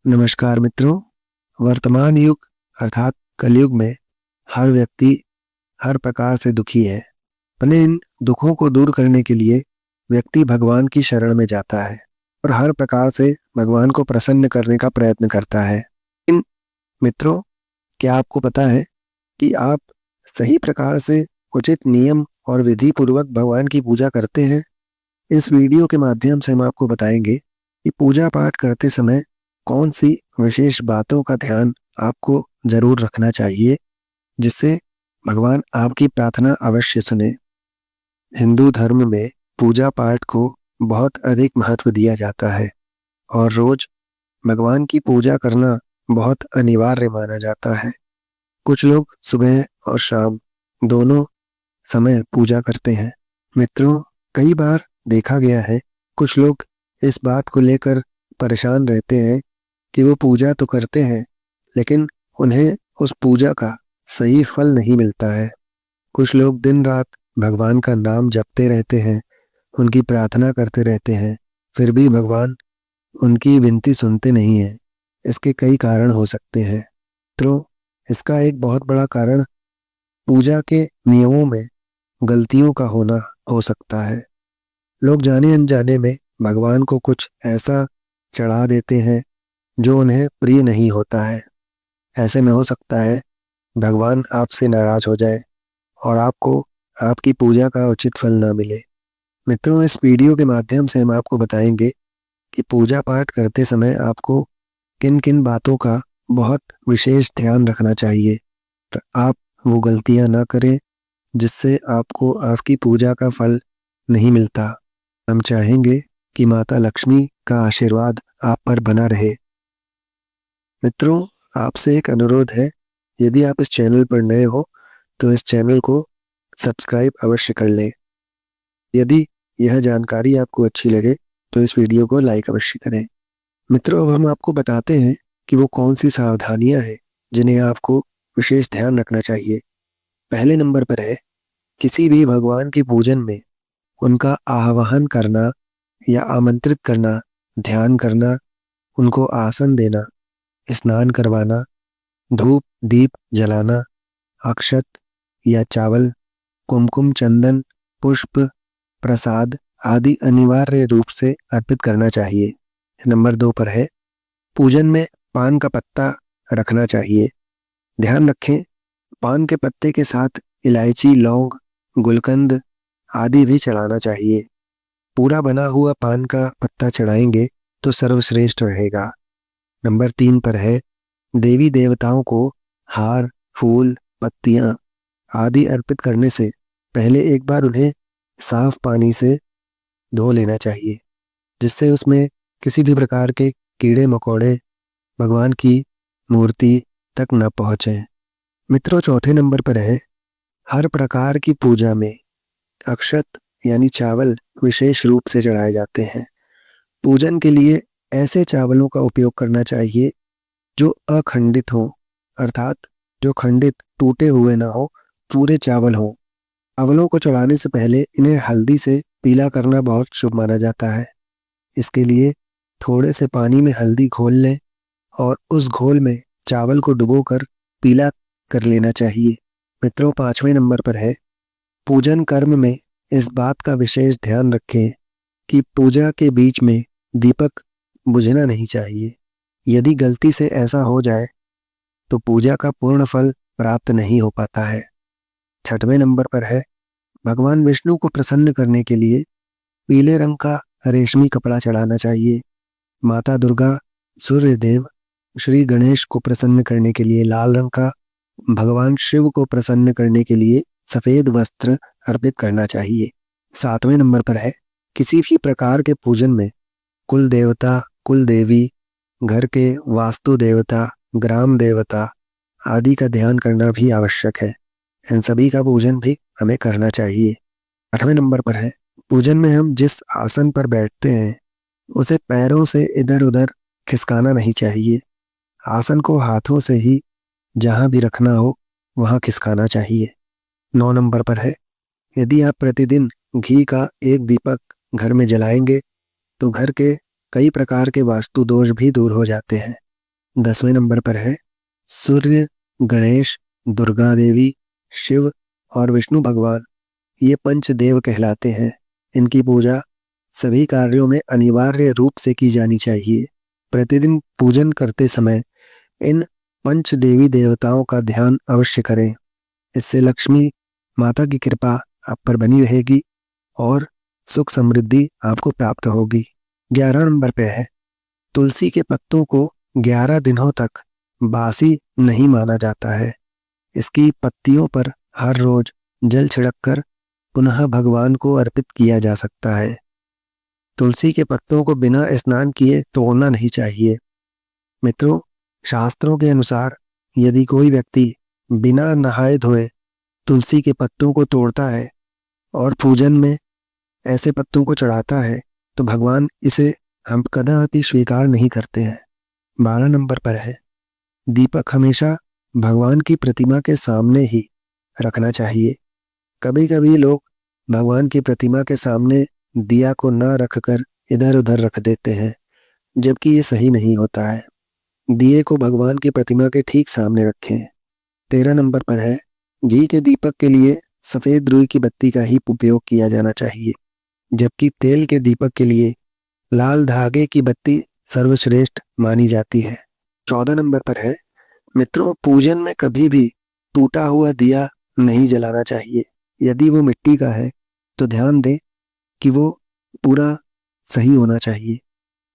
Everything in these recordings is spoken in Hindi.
नमस्कार मित्रों। वर्तमान युग अर्थात कलयुग में हर व्यक्ति हर प्रकार से दुखी है। अपने इन दुखों को दूर करने के लिए व्यक्ति भगवान की शरण में जाता है और हर प्रकार से भगवान को प्रसन्न करने का प्रयत्न करता है। इन मित्रों, क्या आपको पता है कि आप सही प्रकार से उचित नियम और विधि पूर्वक भगवान की पूजा करते हैं? इस वीडियो के माध्यम से हम आपको बताएंगे कि पूजा पाठ करते समय कौन सी विशेष बातों का ध्यान आपको जरूर रखना चाहिए, जिससे भगवान आपकी प्रार्थना अवश्य सुने। हिंदू धर्म में पूजा पाठ को बहुत अधिक महत्व दिया जाता है और रोज भगवान की पूजा करना बहुत अनिवार्य माना जाता है। कुछ लोग सुबह और शाम दोनों समय पूजा करते हैं। मित्रों, कई बार देखा गया है कुछ लोग इस बात को लेकर परेशान रहते हैं कि वो पूजा तो करते हैं लेकिन उन्हें उस पूजा का सही फल नहीं मिलता है। कुछ लोग दिन रात भगवान का नाम जपते रहते हैं, उनकी प्रार्थना करते रहते हैं, फिर भी भगवान उनकी विनती सुनते नहीं हैं। इसके कई कारण हो सकते हैं। तो इसका एक बहुत बड़ा कारण पूजा के नियमों में गलतियों का होना हो सकता है। लोग जाने अनजाने में भगवान को कुछ ऐसा चढ़ा देते हैं जो उन्हें प्रिय नहीं होता है। ऐसे में हो सकता है भगवान आपसे नाराज हो जाए और आपको आपकी पूजा का उचित फल ना मिले। मित्रों, इस वीडियो के माध्यम से हम आपको बताएंगे कि पूजा पाठ करते समय आपको किन किन बातों का बहुत विशेष ध्यान रखना चाहिए, तो आप वो गलतियां ना करें जिससे आपको आपकी पूजा का फल नहीं मिलता। हम चाहेंगे कि माता लक्ष्मी का आशीर्वाद आप पर बना रहे। मित्रों, आपसे एक अनुरोध है, यदि आप इस चैनल पर नए हो तो इस चैनल को सब्सक्राइब अवश्य कर लें। यदि यह जानकारी आपको अच्छी लगे तो इस वीडियो को लाइक अवश्य करें। मित्रों, अब हम आपको बताते हैं कि वो कौन सी सावधानियां हैं जिन्हें आपको विशेष ध्यान रखना चाहिए। पहले नंबर पर है, किसी भी भगवान के पूजन में उनका आह्वान करना या आमंत्रित करना, ध्यान करना, उनको आसन देना, स्नान करवाना, धूप दीप जलाना, अक्षत या चावल, कुमकुम, चंदन, पुष्प, प्रसाद आदि अनिवार्य रूप से अर्पित करना चाहिए। नंबर 2 पर है, पूजन में पान का पत्ता रखना चाहिए। ध्यान रखें, पान के पत्ते के साथ इलायची, लौंग, गुलकंद आदि भी चढ़ाना चाहिए। पूरा बना हुआ पान का पत्ता चढ़ाएंगे तो सर्वश्रेष्ठ रहेगा। नंबर 3 पर है, देवी देवताओं को हार, फूल, पत्तियां आदि अर्पित करने से पहले एक बार उन्हें साफ पानी से धो लेना चाहिए, जिससे उसमें किसी भी प्रकार के कीड़े मकोड़े भगवान की मूर्ति तक न पहुंचे। मित्रों, चौथे नंबर पर है, हर प्रकार की पूजा में अक्षत यानी चावल विशेष रूप से चढ़ाए जाते हैं। पूजन के लिए ऐसे चावलों का उपयोग करना चाहिए जो अखंडित हो, अर्थात जो खंडित टूटे हुए ना हो, पूरे चावल हो। चावलों को चढ़ाने से पहले इन्हें हल्दी से पीला करना बहुत शुभ माना जाता है। इसके लिए थोड़े से पानी में हल्दी घोल लें और उस घोल में चावल को डुबोकर पीला कर लेना चाहिए। मित्रों, 5वें नंबर पर है, पूजन कर्म में इस बात का विशेष ध्यान रखें कि पूजा के बीच में दीपक बुझना नहीं चाहिए। यदि गलती से ऐसा हो जाए तो पूजा का पूर्ण फल प्राप्त नहीं हो पाता है। 6वें नंबर पर है, भगवान विष्णु को प्रसन्न करने के लिए पीले रंग का रेशमी कपड़ा चढ़ाना चाहिए। माता दुर्गा, सूर्य देव, श्री गणेश को प्रसन्न करने के लिए लाल रंग का, भगवान शिव को प्रसन्न करने के लिए सफेद वस्त्र अर्पित करना चाहिए। 7वें नंबर पर है, किसी भी प्रकार के पूजन में कुल देवता, कुल देवी, घर के वास्तु देवता, ग्राम देवता आदि का ध्यान करना भी आवश्यक है। इन सभी का पूजन भी हमें करना चाहिए। 8वें नंबर पर है, पूजन में हम जिस आसन पर बैठते हैं उसे पैरों से इधर उधर खिसकाना नहीं चाहिए। आसन को हाथों से ही जहां भी रखना हो वहां खिसकाना चाहिए। 9 नंबर पर है, यदि आप प्रतिदिन घी का एक दीपक घर में जलाएंगे तो घर के कई प्रकार के वास्तु दोष भी दूर हो जाते हैं। 10वें नंबर पर है सूर्य, गणेश, दुर्गा देवी, शिव और विष्णु भगवान, ये पंचदेव कहलाते हैं। इनकी पूजा सभी कार्यों में अनिवार्य रूप से की जानी चाहिए। प्रतिदिन पूजन करते समय इन पंच देवी देवताओं का ध्यान अवश्य करें। इससे लक्ष्मी माता की कृपा आप पर बनी रहेगी और सुख समृद्धि आपको प्राप्त होगी। 11 नंबर पे है तुलसी के पत्तों को 11 दिनों तक बासी नहीं माना जाता है। इसकी पत्तियों पर हर रोज जल छिड़ककर पुनः भगवान को अर्पित किया जा सकता है। तुलसी के पत्तों को बिना स्नान किए तोड़ना नहीं चाहिए। मित्रों, शास्त्रों के अनुसार यदि कोई व्यक्ति बिना नहाए धोए तुलसी के पत्तों को तोड़ता है और पूजन में ऐसे पत्तों को चढ़ाता है तो भगवान इसे हम कदापि स्वीकार नहीं करते हैं। 12 नंबर पर है दीपक हमेशा भगवान की प्रतिमा के सामने ही रखना चाहिए। कभी कभी लोग भगवान की प्रतिमा के सामने दिया को न रखकर इधर उधर रख देते हैं, जबकि ये सही नहीं होता है। दिए को भगवान की प्रतिमा के ठीक सामने रखें। 13 नंबर पर है घी के दीपक के लिए सफेद रुई की बत्ती का ही उपयोग किया जाना चाहिए, जबकि तेल के दीपक के लिए लाल धागे की बत्ती सर्वश्रेष्ठ मानी जाती है। 14 नंबर पर है मित्रों, पूजन में कभी भी टूटा हुआ दिया नहीं जलाना चाहिए। यदि वो मिट्टी का है तो ध्यान दें कि वो पूरा सही होना चाहिए।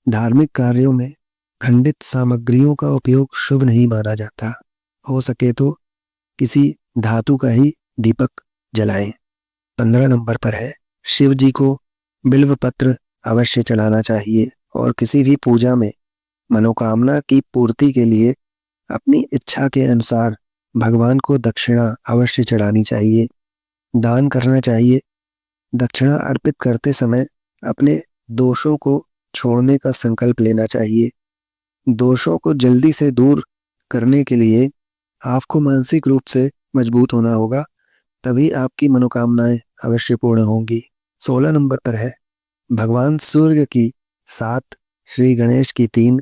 धार्मिक कार्यों में खंडित सामग्रियों का उपयोग शुभ नहीं माना जाता। हो सके तो किसी धातु का ही दीपक जलाएं। 15 नंबर पर है शिव जी को बिल्व पत्र अवश्य चढ़ाना चाहिए और किसी भी पूजा में मनोकामना की पूर्ति के लिए अपनी इच्छा के अनुसार भगवान को दक्षिणा अवश्य चढ़ानी चाहिए, दान करना चाहिए। दक्षिणा अर्पित करते समय अपने दोषों को छोड़ने का संकल्प लेना चाहिए। दोषों को जल्दी से दूर करने के लिए आपको मानसिक रूप से मजबूत होना होगा, तभी आपकी मनोकामनाएं अवश्य पूर्ण होंगी। 16 नंबर पर है भगवान सूर्य की 7, श्री गणेश की 3,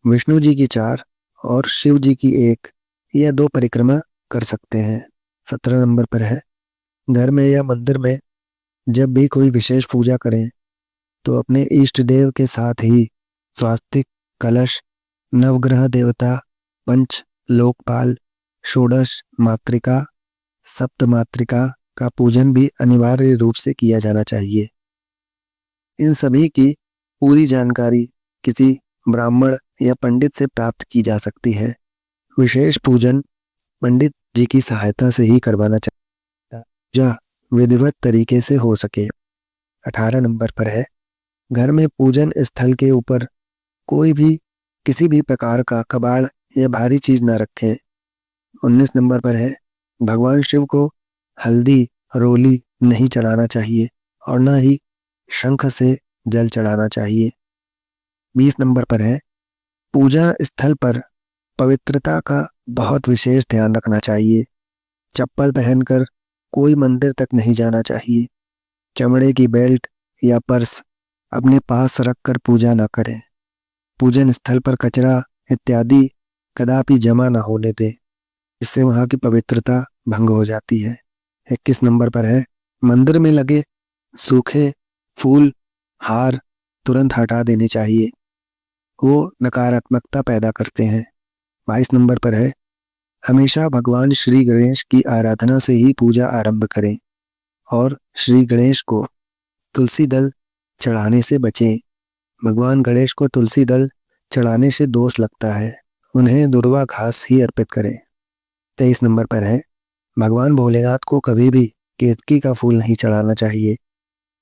विष्णु जी की 4 और शिव जी की 1, यह 2 परिक्रमा कर सकते हैं। 17 नंबर पर है घर में या मंदिर में जब भी कोई विशेष पूजा करें तो अपने इष्ट देव के साथ ही स्वास्तिक, कलश, नवग्रह देवता, पंच लोकपाल, षोडश मातृका, सप्त मातृका का पूजन भी अनिवार्य रूप से किया जाना चाहिए। इन सभी की पूरी जानकारी किसी ब्राह्मण या पंडित से प्राप्त की जा सकती है। विशेष पूजन पंडित जी की सहायता से ही करवाना चाहिए, जो विधिवत तरीके से हो सके। 18 नंबर पर है घर में पूजन स्थल के ऊपर कोई भी किसी भी प्रकार का कबाड़ या भारी चीज न रखें। 19 नंबर पर है भगवान शिव को हल्दी, रोली नहीं चढ़ाना चाहिए और न ही शंख से जल चढ़ाना चाहिए। 20 नंबर पर है पूजा स्थल पर पवित्रता का बहुत विशेष ध्यान रखना चाहिए। चप्पल पहनकर कोई मंदिर तक नहीं जाना चाहिए। चमड़े की बेल्ट या पर्स अपने पास रखकर पूजा न करें। पूजन स्थल पर कचरा इत्यादि कदापि जमा न होने दें, इससे वहां की पवित्रता भंग हो जाती है। 21 नंबर पर है मंदिर में लगे सूखे फूल, हार तुरंत हटा देने चाहिए, वो नकारात्मकता पैदा करते हैं। 22 नंबर पर है हमेशा भगवान श्री गणेश की आराधना से ही पूजा आरंभ करें और श्री गणेश को तुलसी दल चढ़ाने से बचें। भगवान गणेश को तुलसी दल चढ़ाने से दोष लगता है, उन्हें दुर्वा घास ही अर्पित करें। 23 नंबर पर है भगवान भोलेनाथ को कभी भी केतकी का फूल नहीं चढ़ाना चाहिए।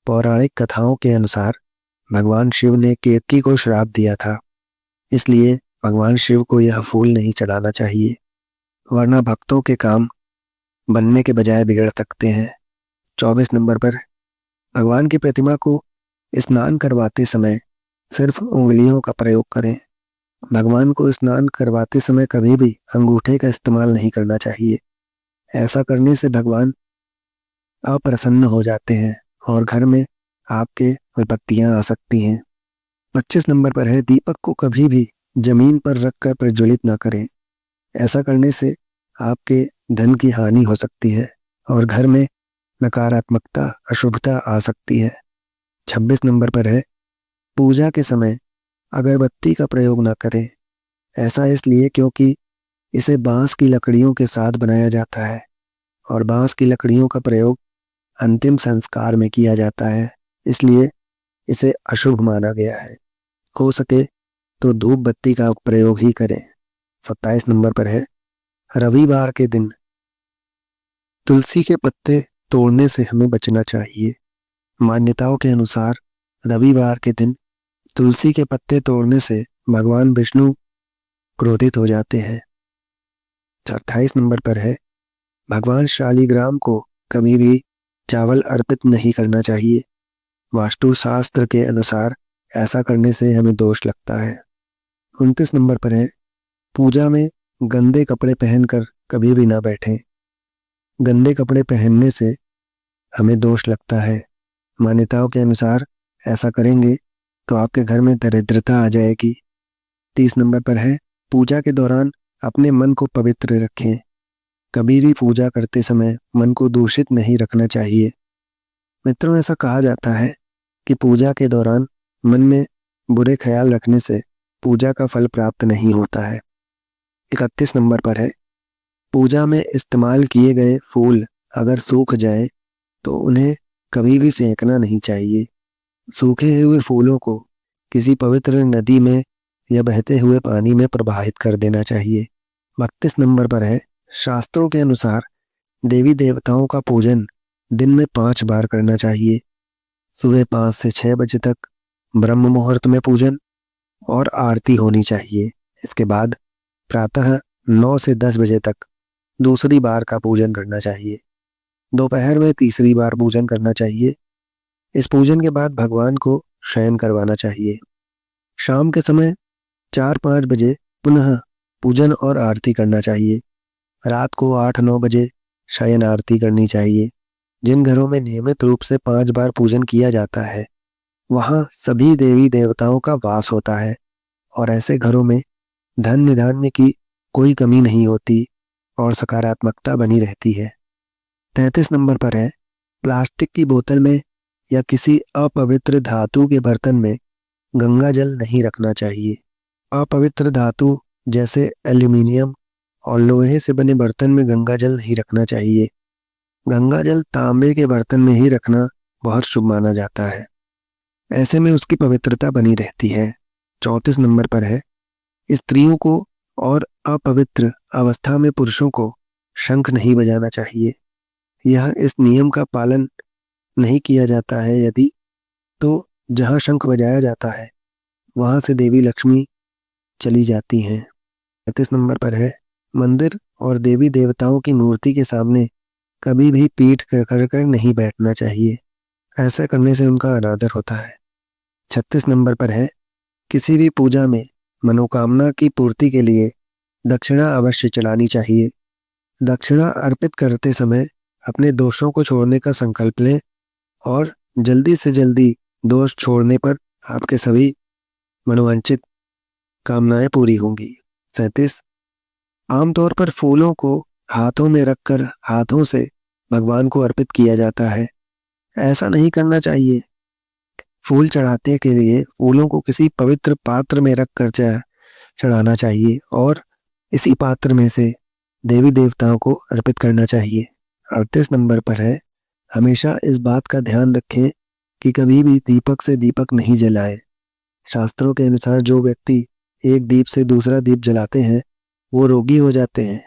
पौराणिक कथाओं के अनुसार भगवान शिव ने केतकी को श्राप दिया था, इसलिए भगवान शिव को यह फूल नहीं चढ़ाना चाहिए, वरना भक्तों के काम बनने के बजाय बिगड़ सकते हैं। 24 नंबर पर भगवान की प्रतिमा को स्नान करवाते समय सिर्फ उंगलियों का प्रयोग करें। भगवान को स्नान करवाते समय कभी भी अंगूठे का इस्तेमाल नहीं करना चाहिए। ऐसा करने से भगवान अप्रसन्न हो जाते हैं और घर में आपके विपत्तियां आ सकती हैं। 25 नंबर पर है दीपक को कभी भी जमीन पर रखकर प्रज्वलित न करें। ऐसा करने से आपके धन की हानि हो सकती है और घर में नकारात्मकता, अशुभता आ सकती है। 26 नंबर पर है, पूजा के समय अगरबत्ती का प्रयोग न करें। ऐसा इसलिए क्योंकि इसे बांस की लकड़ियों के साथ बनाया जाता है और बांस की लकड़ियों का प्रयोग अंतिम संस्कार में किया जाता है, इसलिए इसे अशुभ माना गया है। हो सके तो धूप बत्ती का प्रयोग ही करें। 27 नंबर पर है, रविवार के दिन तुलसी के पत्ते तोड़ने से हमें बचना चाहिए। मान्यताओं के अनुसार रविवार के दिन तुलसी के पत्ते तोड़ने से भगवान विष्णु क्रोधित हो जाते हैं। 28 नंबर पर है, भगवान शालिग्राम को कभी भी चावल अर्पित नहीं करना चाहिए। वास्तु शास्त्र के अनुसार ऐसा करने से हमें दोष लगता है। 29 नंबर पर है, पूजा में गंदे कपड़े पहनकर कभी भी ना बैठें। गंदे कपड़े पहनने से हमें दोष लगता है। मान्यताओं के अनुसार ऐसा करेंगे तो आपके घर में दरिद्रता आ जाएगी। 30 नंबर पर है, पूजा के दौरान अपने मन को पवित्र रखें। कभी भी पूजा करते समय मन को दूषित नहीं रखना चाहिए। मित्रों, ऐसा कहा जाता है कि पूजा के दौरान मन में बुरे ख्याल रखने से पूजा का फल प्राप्त नहीं होता है। 31 नंबर पर है, पूजा में इस्तेमाल किए गए फूल अगर सूख जाए तो उन्हें कभी भी फेंकना नहीं चाहिए। सूखे हुए फूलों को किसी पवित्र नदी में या बहते हुए पानी में प्रवाहित कर देना चाहिए। 32 नंबर पर है, शास्त्रों के अनुसार देवी देवताओं का पूजन दिन में 5 बार करना चाहिए। सुबह 5 से 6 बजे तक ब्रह्म मुहूर्त में पूजन और आरती होनी चाहिए। इसके बाद प्रातः 9 से 10 बजे तक दूसरी बार का पूजन करना चाहिए। दोपहर में तीसरी बार पूजन करना चाहिए। इस पूजन के बाद भगवान को शयन करवाना चाहिए। शाम के समय 4-5 बजे पुनः पूजन और आरती करना चाहिए। रात को 8-9 बजे शयन आरती करनी चाहिए। जिन घरों में नियमित रूप से 5 बार पूजन किया जाता है वहां सभी देवी देवताओं का वास होता है और ऐसे घरों में धन धान्य की कोई कमी नहीं होती और सकारात्मकता बनी रहती है। 33 नंबर पर है, प्लास्टिक की बोतल में या किसी अपवित्र धातु के बर्तन में गंगा जल नहीं रखना चाहिए। अपवित्र धातु जैसे एल्यूमिनियम और लोहे से बने बर्तन में गंगा जल नहीं रखना चाहिए। गंगा जल तांबे के बर्तन में ही रखना बहुत शुभ माना जाता है। ऐसे में उसकी पवित्रता बनी रहती है। 34 नंबर पर है, स्त्रियों को और अपवित्र अवस्था में पुरुषों को शंख नहीं बजाना चाहिए। यह इस नियम का पालन नहीं किया जाता है यदि तो जहां शंख बजाया जाता है वहां से देवी लक्ष्मी चली जाती हैं। 35 नंबर पर है, मंदिर और देवी देवताओं की मूर्ति के सामने कभी भी पीठ कर नहीं बैठना चाहिए। ऐसा करने से उनका अनादर होता है। 36 नंबर पर है, किसी भी पूजा में मनोकामना की पूर्ति के लिए दक्षिणा अवश्य चढ़ानी चाहिए। दक्षिणा अर्पित करते समय अपने दोषों को छोड़ने का संकल्प लें और जल्दी से जल्दी दोष छोड़ने पर आपके सभी मनोवांछित कामनाएं पूरी होंगी। 37 आमतौर पर फूलों को हाथों में रखकर हाथों से भगवान को अर्पित किया जाता है। ऐसा नहीं करना चाहिए। फूल चढ़ाते के लिए फूलों को किसी पवित्र पात्र में रखकर चढ़ाना चाहिए और इसी पात्र में से देवी देवताओं को अर्पित करना चाहिए। 38 नंबर पर है, हमेशा इस बात का ध्यान रखें कि कभी भी दीपक से दीपक नहीं जलाए। शास्त्रों के अनुसार जो व्यक्ति एक दीप से दूसरा दीप जलाते हैं वो रोगी हो जाते हैं।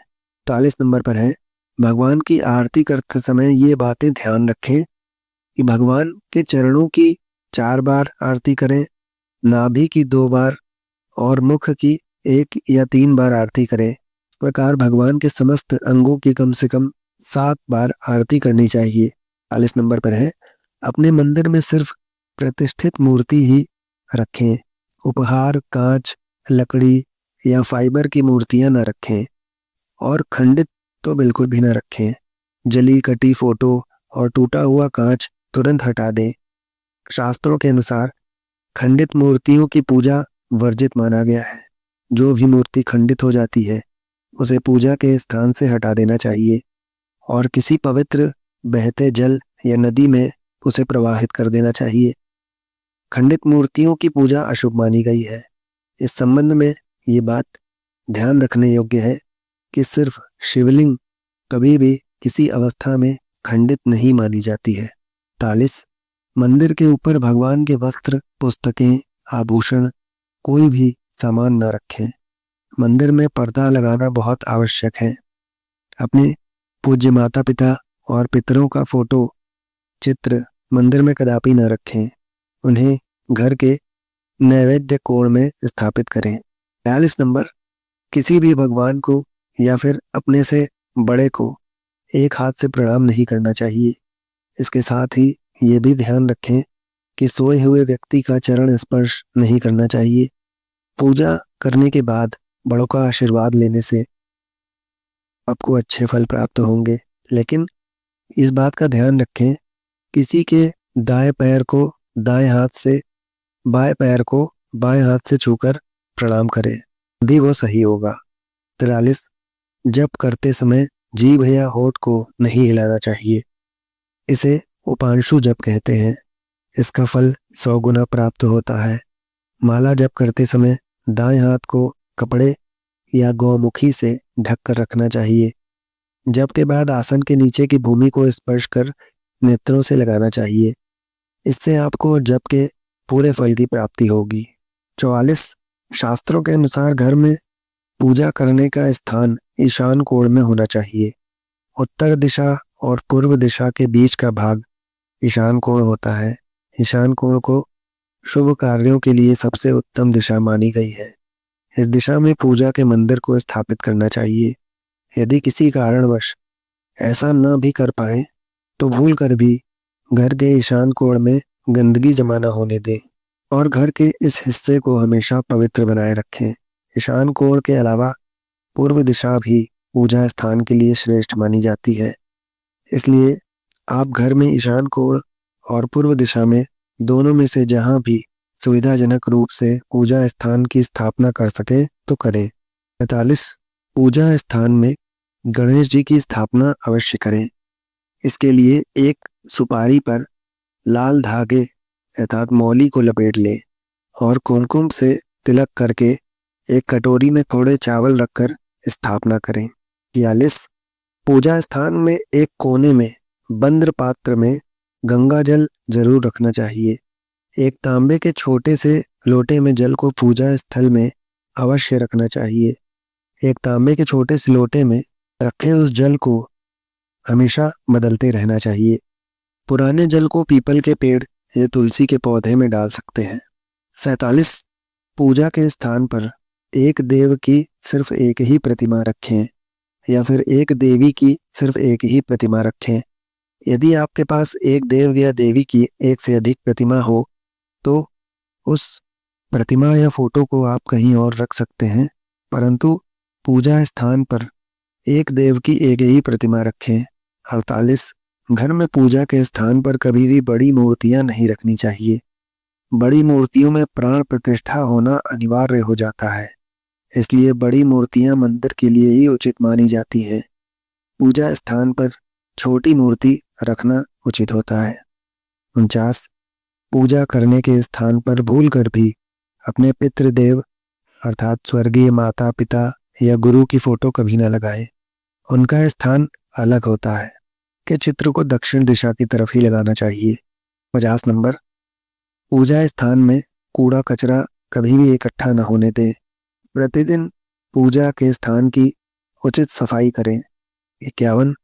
40 नंबर पर है, भगवान की आरती करते समय ये बातें ध्यान रखें कि भगवान के चरणों की 4 बार आरती करें, नाभि की 2 बार और मुख की 1 या 3 बार आरती करें। इस प्रकार भगवान के समस्त अंगों की कम से कम 7 बार आरती करनी चाहिए। 40 नंबर पर है, अपने मंदिर में सिर्फ प्रतिष्ठित मूर्ति ही रखें। उपहार, कांच, लकड़ी या फाइबर की मूर्तियां न रखें और खंडित तो बिल्कुल भी न रखें। जली कटी फोटो और टूटा हुआ कांच तुरंत हटा दें। शास्त्रों के अनुसार खंडित मूर्तियों की पूजा वर्जित माना गया है। जो भी मूर्ति खंडित हो जाती है उसे पूजा के स्थान से हटा देना चाहिए और किसी पवित्र बहते जल या नदी में उसे प्रवाहित कर देना चाहिए। खंडित मूर्तियों की पूजा अशुभ मानी गई है। इस संबंध में ये बात ध्यान रखने योग्य है कि सिर्फ शिवलिंग कभी भी किसी अवस्था में खंडित नहीं मानी जाती है। 43 मंदिर के ऊपर भगवान के वस्त्र, पुस्तकें, आभूषण, कोई भी सामान न रखें। मंदिर में पर्दा लगाना बहुत आवश्यक है। अपने पूज्य माता पिता और पितरों का फोटो, चित्र मंदिर में कदापि न रखें। उन्हें घर के नैवेद्य कोण में स्थापित करें। 42 नंबर, किसी भी भगवान को या फिर अपने से बड़े को एक हाथ से प्रणाम नहीं करना चाहिए। इसके साथ ही ये भी ध्यान रखें कि सोए हुए व्यक्ति का चरण स्पर्श नहीं करना चाहिए। पूजा करने के बाद बड़ों का आशीर्वाद लेने से आपको अच्छे फल प्राप्त होंगे, लेकिन इस बात का ध्यान रखें किसी के दाएं पैर को दाएं हाथ से, बाएं पैर को बाएं हाथ से छूकर प्रणाम करें, भी वो सही होगा। 43 जप करते समय जीभ या होठ को नहीं हिलाना चाहिए। इसे उपांशु जप कहते हैं। इसका फल 100 गुना प्राप्त होता है। माला जप करते समय दाएं हाथ को कपड़े या गौमुखी से ढक कर रखना चाहिए। जप के बाद आसन के नीचे की भूमि को स्पर्श कर नेत्रों से लगाना चाहिए। इससे आपको जप के पूरे फल की प्राप्ति होगी। 44 शास्त्रों के अनुसार घर में पूजा करने का स्थान ईशान कोण में होना चाहिए। उत्तर दिशा और पूर्व दिशा के बीच का भाग ईशान कोण होता है। ईशान कोण को शुभ कार्यों के लिए सबसे उत्तम दिशा मानी गई है। इस दिशा में पूजा के मंदिर को स्थापित करना चाहिए। यदि किसी कारणवश ऐसा न भी कर पाए तो भूल कर भी घर के ईशान कोण में गंदगी जमा न होने दें और घर के इस हिस्से को हमेशा पवित्र बनाए रखें। ईशान कोण के अलावा पूर्व दिशा भी पूजा स्थान के लिए श्रेष्ठ मानी जाती है। इसलिए आप घर में ईशान कोण और पूर्व दिशा में दोनों में से जहां भी सुविधाजनक रूप से पूजा स्थान की स्थापना कर सके तो करें। 45 पूजा स्थान में गणेश जी की स्थापना अवश्य करें। इसके लिए एक सुपारी पर लाल धागे अर्थात मौली को लपेट लें और कुमकुम से तिलक करके एक कटोरी में थोड़े चावल रखकर स्थापना करें। 46 पूजा स्थान में एक कोने में बंद पात्र में गंगा जल जरूर रखना चाहिए। एक तांबे के छोटे से लोटे में जल को पूजा स्थल में अवश्य रखना चाहिए। एक तांबे के छोटे से लोटे में रखे उस जल को हमेशा बदलते रहना चाहिए। पुराने जल को पीपल के पेड़ या तुलसी के पौधे में डाल सकते हैं। 47 पूजा के स्थान पर एक देव की सिर्फ एक ही प्रतिमा रखें या फिर एक देवी की सिर्फ एक ही प्रतिमा रखें। यदि आपके पास एक देव या देवी की एक से अधिक प्रतिमा हो तो उस प्रतिमा या फोटो को आप कहीं और रख सकते हैं, परंतु पूजा स्थान पर एक देव की एक ही प्रतिमा रखें। 48 घर में पूजा के स्थान पर कभी भी बड़ी मूर्तियां नहीं रखनी चाहिए। बड़ी मूर्तियों में प्राण प्रतिष्ठा होना अनिवार्य हो जाता है, इसलिए बड़ी मूर्तियां मंदिर के लिए ही उचित मानी जाती हैं। पूजा स्थान पर छोटी मूर्ति रखना उचित होता है। 49 पूजा करने के स्थान पर भूलकर भी अपने पितृदेव अर्थात स्वर्गीय माता पिता या गुरु की फोटो कभी न लगाए। उनका स्थान अलग होता है कि चित्र को दक्षिण दिशा की तरफ ही लगाना चाहिए। 50 नंबर पूजा स्थान में कूड़ा कचरा कभी भी इकट्ठा न होने दें। प्रतिदिन पूजा के स्थान की उचित सफाई करें। 51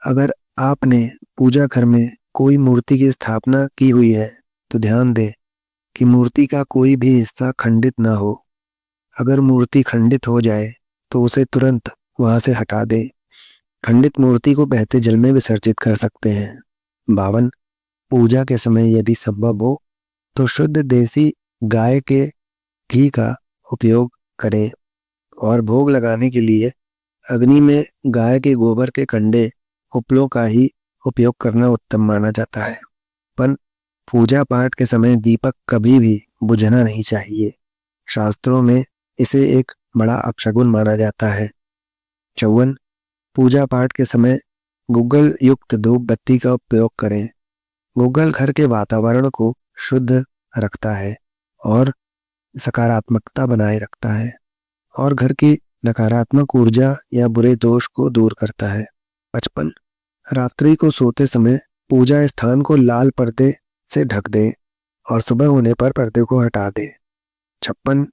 अगर आपने पूजा घर में कोई मूर्ति की स्थापना की हुई है तो ध्यान दें कि मूर्ति का कोई भी हिस्सा खंडित ना हो। अगर मूर्ति खंडित हो जाए तो उसे तुरंत वहां से हटा दें। खंडित मूर्ति को बहते जल में विसर्जित कर सकते हैं। 52 पूजा के समय यदि संभव हो तो शुद्ध देसी गाय के घी का उपयोग करें और भोग लगाने के लिए अग्नि में गाय के गोबर के कंडे उपलों का ही उपयोग करना उत्तम माना जाता है। पर पूजा पाठ के समय दीपक कभी भी बुझना नहीं चाहिए। शास्त्रों में इसे एक बड़ा अपशगुन माना जाता है। 54 पूजा पाठ के समय गूगल युक्त धूप बत्ती का उपयोग करें। गूगल घर के वातावरण को शुद्ध रखता है और सकारात्मकता बनाए रखता है और घर की नकारात्मक ऊर्जा या बुरे दोष को दूर करता है। 55 रात्रि को सोते समय पूजा स्थान को लाल पर्दे से ढक दें और सुबह होने पर पर्दे को हटा दें। 56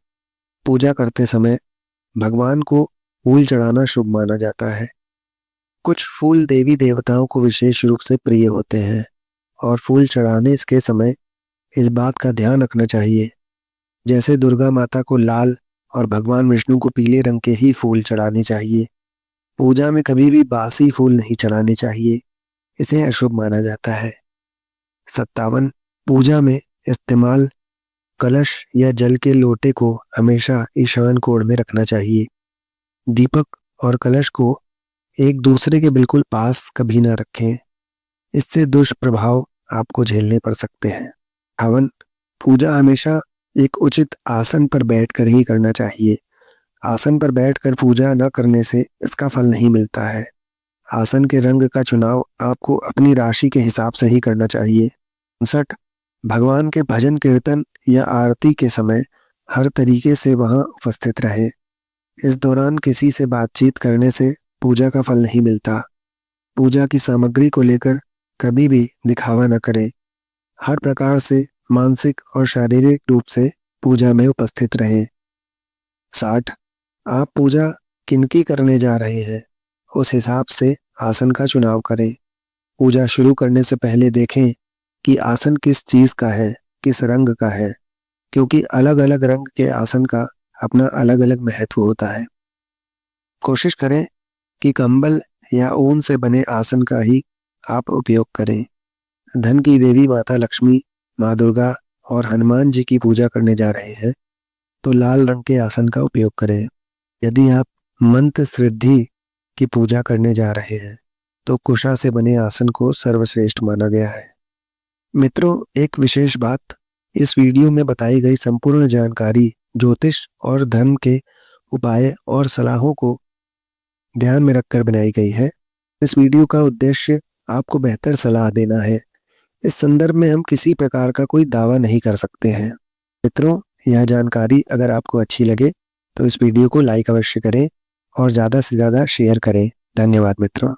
पूजा करते समय भगवान को फूल चढ़ाना शुभ माना जाता है। कुछ फूल देवी देवताओं को विशेष रूप से प्रिय होते हैं और फूल चढ़ाने के समय इस बात का ध्यान रखना चाहिए, जैसे दुर्गा माता को लाल और भगवान विष्णु को पीले रंग के ही फूल चढ़ाने चाहिए। पूजा में कभी भी बासी फूल नहीं चढ़ाने चाहिए, इसे अशुभ माना जाता है। 57 पूजा में इस्तेमाल कलश या जल के लोटे को हमेशा ईशान कोण में रखना चाहिए। दीपक और कलश को एक दूसरे के बिल्कुल पास कभी ना रखें, इससे दुष्प्रभाव आपको झेलने पड़ सकते हैं। 58 पूजा हमेशा एक उचित आसन पर बैठकर ही करना चाहिए। आसन पर बैठकर पूजा न करने से इसका फल नहीं मिलता है। आसन के रंग का चुनाव आपको अपनी राशि के हिसाब से ही करना चाहिए। 59 भगवान के भजन कीर्तन या आरती के समय हर तरीके से वहां उपस्थित रहे। इस दौरान किसी से बातचीत करने से पूजा का फल नहीं मिलता। पूजा की सामग्री को लेकर कभी भी दिखावा न करें। हर प्रकार से मानसिक और शारीरिक रूप से पूजा में उपस्थित रहें। 60 आप पूजा किनकी करने जा रहे हैं, उस हिसाब से आसन का चुनाव करें। पूजा शुरू करने से पहले देखें कि आसन किस चीज का है, किस रंग का है, क्योंकि अलग अलग रंग के आसन का अपना अलग अलग महत्व होता है। कोशिश करें कि कंबल या ऊन से बने आसन का ही आप उपयोग करें। धन की देवी माता लक्ष्मी, माँ दुर्गा और हनुमान जी की पूजा करने जा रहे हैं तो लाल रंग के आसन का उपयोग करें। यदि आप मंत्र सिद्धि की पूजा करने जा रहे हैं तो कुशा से बने आसन को सर्वश्रेष्ठ माना गया है। मित्रों, एक विशेष बात, इस वीडियो में बताई गई संपूर्ण जानकारी ज्योतिष और धर्म के उपाय और सलाहों को ध्यान में रखकर बनाई गई है। इस वीडियो का उद्देश्य आपको बेहतर सलाह देना है। इस संदर्भ में हम किसी प्रकार का कोई दावा नहीं कर सकते हैं। मित्रों, यह जानकारी अगर आपको अच्छी लगे तो इस वीडियो को लाइक अवश्य करें और ज़्यादा से ज़्यादा शेयर करें। धन्यवाद मित्रों।